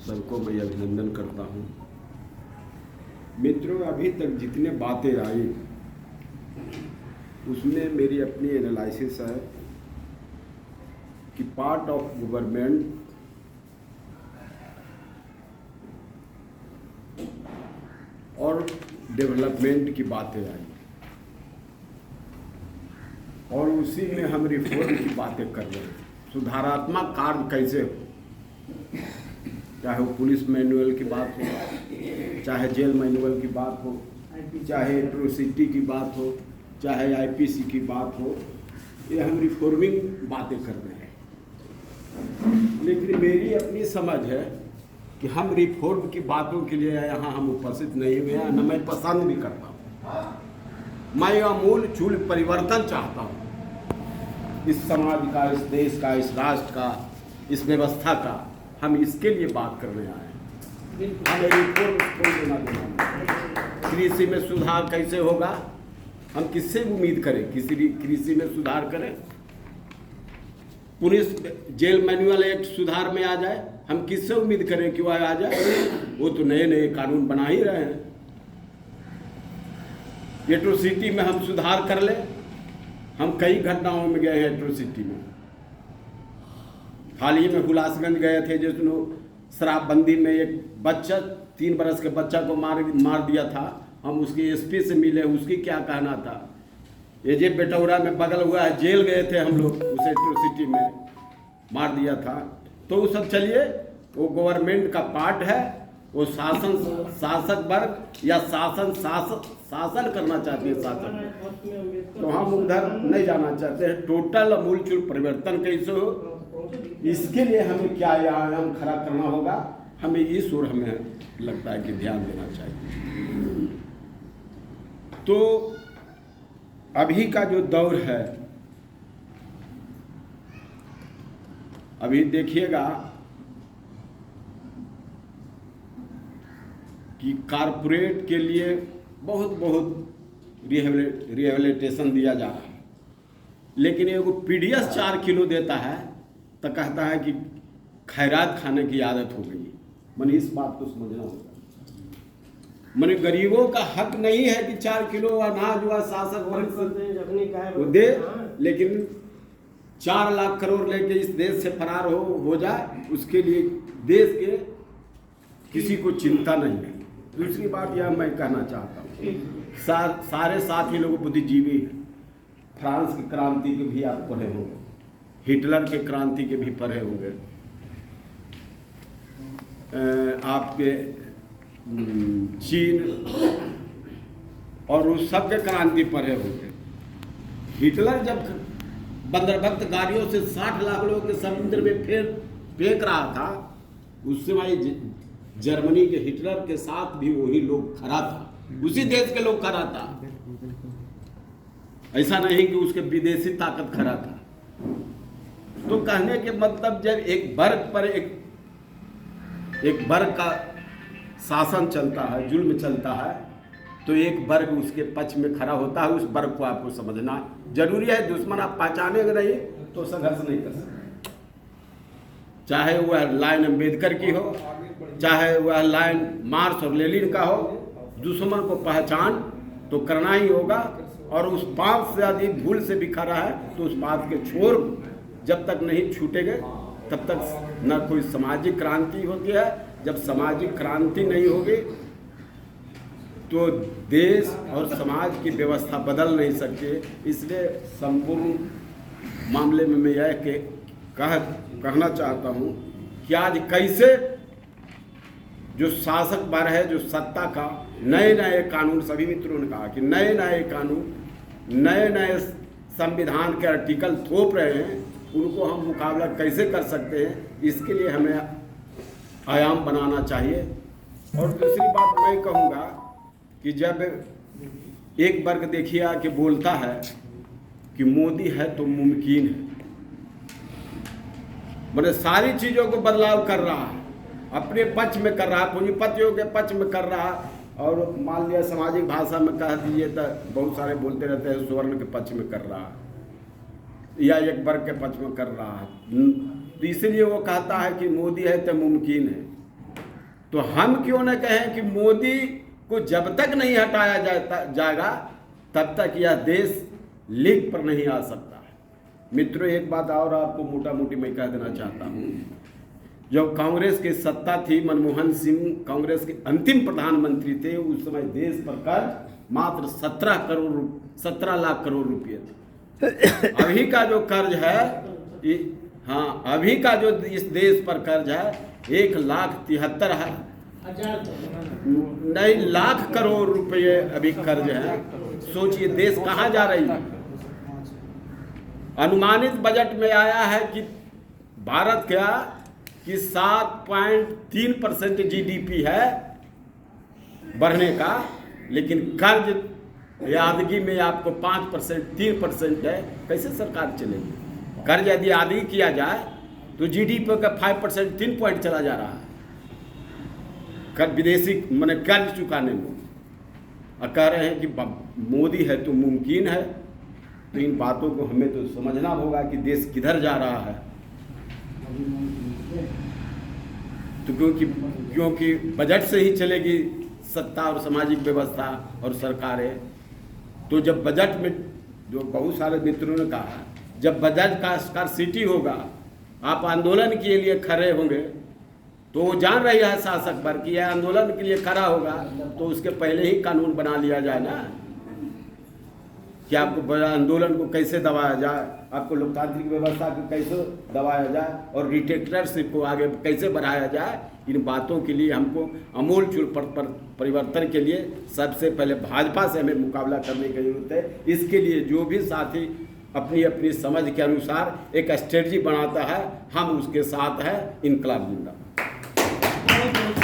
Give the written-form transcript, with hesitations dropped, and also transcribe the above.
सबको मैं अभिनंदन करता हूँ। मित्रों, अभी तक जितने बातें आई उसमें मेरी अपनी एनालिसिस है कि पार्ट ऑफ गवर्नमेंट और डेवलपमेंट की बातें आई और उसी में हम रिफॉर्म की बातें कर रहे हैं। सुधारात्मक कार्य कैसे हो, चाहे वो पुलिस मैनुअल की बात हो, चाहे जेल मैनुअल की बात हो, चाहे एट्रोसिटी की बात हो, चाहे आईपीसी की बात हो, ये हम रिफॉर्मिंग बातें कर रहे हैं। लेकिन मेरी अपनी समझ है कि हम रिफॉर्म की बातों के लिए यहाँ हम उपस्थित नहीं हुए हैं, न मैं पसंद भी करता हूँ। मैं आमूल चूल परिवर्तन चाहता हूँ इस समाज का, इस देश का, इस राष्ट्र का, इस व्यवस्था का। हम इसके लिए बात करने आए हैं। हमें रिफॉर्म को देना देना। कृषि में सुधार कैसे होगा, हम किससे उम्मीद करें किसी कृषि में सुधार करें? पुलिस जेल मैनुअल एक्ट सुधार में आ जाए, हम किससे उम्मीद करें कि वह आ जाए? वो तो नए नए कानून बना ही रहे हैं। एट्रोसिटी में हम सुधार कर ले। हम कई घटनाओं में गए हैं एट्रोसिटी में। हाल ही में हुलासगंज गए थे, जिसमें शराबबंदी में एक बच्चा 3 बरस के बच्चा को मार दिया था। हम उसके एसपी से मिले, उसकी क्या कहना था। ये जे बेटौरा में बगल हुआ है, जेल गए थे हम लोग, उस एट्रोसिटी में मार दिया था। तो वो सब चलिए, वो गवर्नमेंट का पार्ट है। वो शासक वर्ग या शासन करना चाहती है शासक, तो हम उधर नहीं जाना चाहते हैं। टोटल अमूलचूल परिवर्तन कैसे हो, इसके लिए हमें क्या आयाम खड़ा करना होगा, हमें इस ओर हमें लगता है कि ध्यान देना चाहिए। तो अभी का जो दौर है, अभी देखिएगा कि कारपोरेट के लिए बहुत रिहेबिलिटेशन दिया जा रहा है, लेकिन एगो पीडीएस 4 किलो देता है तो कहता है कि खैरात खाने की आदत हो गई। मैंने इस बात को समझना होगा। मैंने गरीबों का हक नहीं है कि 4 किलो अनाज हुआ शासक वर्ग वो दे, लेकिन 4 लाख करोड़ लेके इस देश से फरार हो जाए, उसके लिए देश के किसी को चिंता नहीं है। दूसरी बात यह मैं कहना चाहता हूँ, सारे साथी लोग बुद्धिजीवी हैं। फ्रांस की क्रांति के भी आप पढ़े होंगे, हिटलर के क्रांति के भी पढ़े होंगे, आपके चीन और उस सब के क्रांति पढ़े होंगे। हिटलर जब बंदरबख्त गाड़ियों से 60 लाख लोगों के समुद्र में फेंक रहा था, उस समय जर्मनी के हिटलर के साथ भी वही लोग खड़ा था, उसी देश के लोग खड़ा था। ऐसा नहीं कि उसके विदेशी ताकत खड़ा था। तो कहने के मतलब, जब एक वर्ग पर एक वर्ग का शासन चलता है, जुल्म चलता है, तो एक वर्ग उसके पक्ष में खड़ा होता है। उस वर्ग को आपको समझना जरूरी है। दुश्मन आप पहचानेंगे नहीं तो संघर्ष नहीं कर सकते। चाहे वह लाइन अम्बेडकर की हो, चाहे वह लाइन मार्क्स और लेनिन का हो, दुश्मन को पहचान तो करना ही होगा। और उस बात से यदि भूल से भी खड़ा है तो उस बात के छोर जब तक नहीं छूटेंगे तब तक न कोई सामाजिक क्रांति होती है। जब सामाजिक क्रांति नहीं होगी तो देश और समाज की व्यवस्था बदल नहीं सकती। इसलिए संपूर्ण मामले में मैं यह कहना चाहता हूँ कि आज कैसे जो शासक वर्ग है, जो सत्ता का नए कानून, सभी मित्रों ने कहा कि नए कानून, नए संविधान के आर्टिकल थोप रहे हैं, उनको हम मुकाबला कैसे कर सकते हैं, इसके लिए हमें आयाम बनाना चाहिए। और दूसरी बात मैं कहूँगा कि जब एक वर्ग देखिए आके बोलता है कि मोदी है तो मुमकिन है, मतलब सारी चीज़ों को बदलाव कर रहा है, अपने पक्ष में कर रहा है, पूंजीपतियों के पक्ष में कर रहा है। और मान लिया सामाजिक भाषा में कह दीजिए तो बहुत सारे बोलते रहते हैं स्वर्ण के पक्ष में कर रहा है या एक वर्ग के पक्ष में कर रहा है। तो इसलिए वो कहता है कि मोदी है तो मुमकिन है। तो हम क्यों न कहें कि मोदी को जब तक नहीं हटाया जाएगा तब तक यह देश लीक पर नहीं आ सकता है। मित्रों, एक बात और आपको मोटा मोटी मैं कह देना चाहता हूँ। जब कांग्रेस की सत्ता थी, मनमोहन सिंह कांग्रेस के अंतिम प्रधानमंत्री थे, उस समय देश पर कर्ज मात्र 17 लाख करोड़ रुपये थे। अभी का जो कर्ज है, हाँ, अभी का जो इस देश पर कर्ज है 1,73,000 नहीं लाख करोड़ रुपये अभी कर्ज है। सोचिए देश कहाँ जा रही है। अनुमानित बजट में आया है कि भारत का कि 7.3% जीडीपी है बढ़ने का, लेकिन कर्ज यादगी में आपको 5% 3% है। कैसे सरकार चलेगी? कर्ज यदि आदि किया जाए तो जीडीपी का 5% 3 पॉइंट चला जा रहा है कर विदेशी मैंने कर्ज चुकाने में। और कह रहे हैं कि मोदी है तो मुमकिन है। तो इन बातों को हमें तो समझना होगा कि देश किधर जा रहा है। तो क्योंकि बजट से ही चलेगी सत्ता और सामाजिक व्यवस्था और सरकारें। तो जब बजट में, जो बहुत सारे मित्रों ने कहा, जब बजट का स्कार्सिटी होगा, आप आंदोलन के लिए खड़े होंगे, तो वो जान रही है शासक पर कि यह आंदोलन के लिए खड़ा होगा, तो उसके पहले ही कानून बना लिया जाए ना कि आपको आंदोलन को कैसे दबाया जाए, आपको लोकतांत्रिक व्यवस्था को कैसे दबाया जाए और डिक्टेटरशिप को आगे कैसे बढ़ाया जाए। इन बातों के लिए हमको अमूलचूल परिवर्तन के लिए सबसे पहले भाजपा से हमें मुकाबला करने की जरूरत है। इसके लिए जो भी साथी अपनी अपनी समझ के अनुसार एक स्ट्रेटजी बनाता है, हम उसके साथ हैं। इनकलाब जिंदाबाद।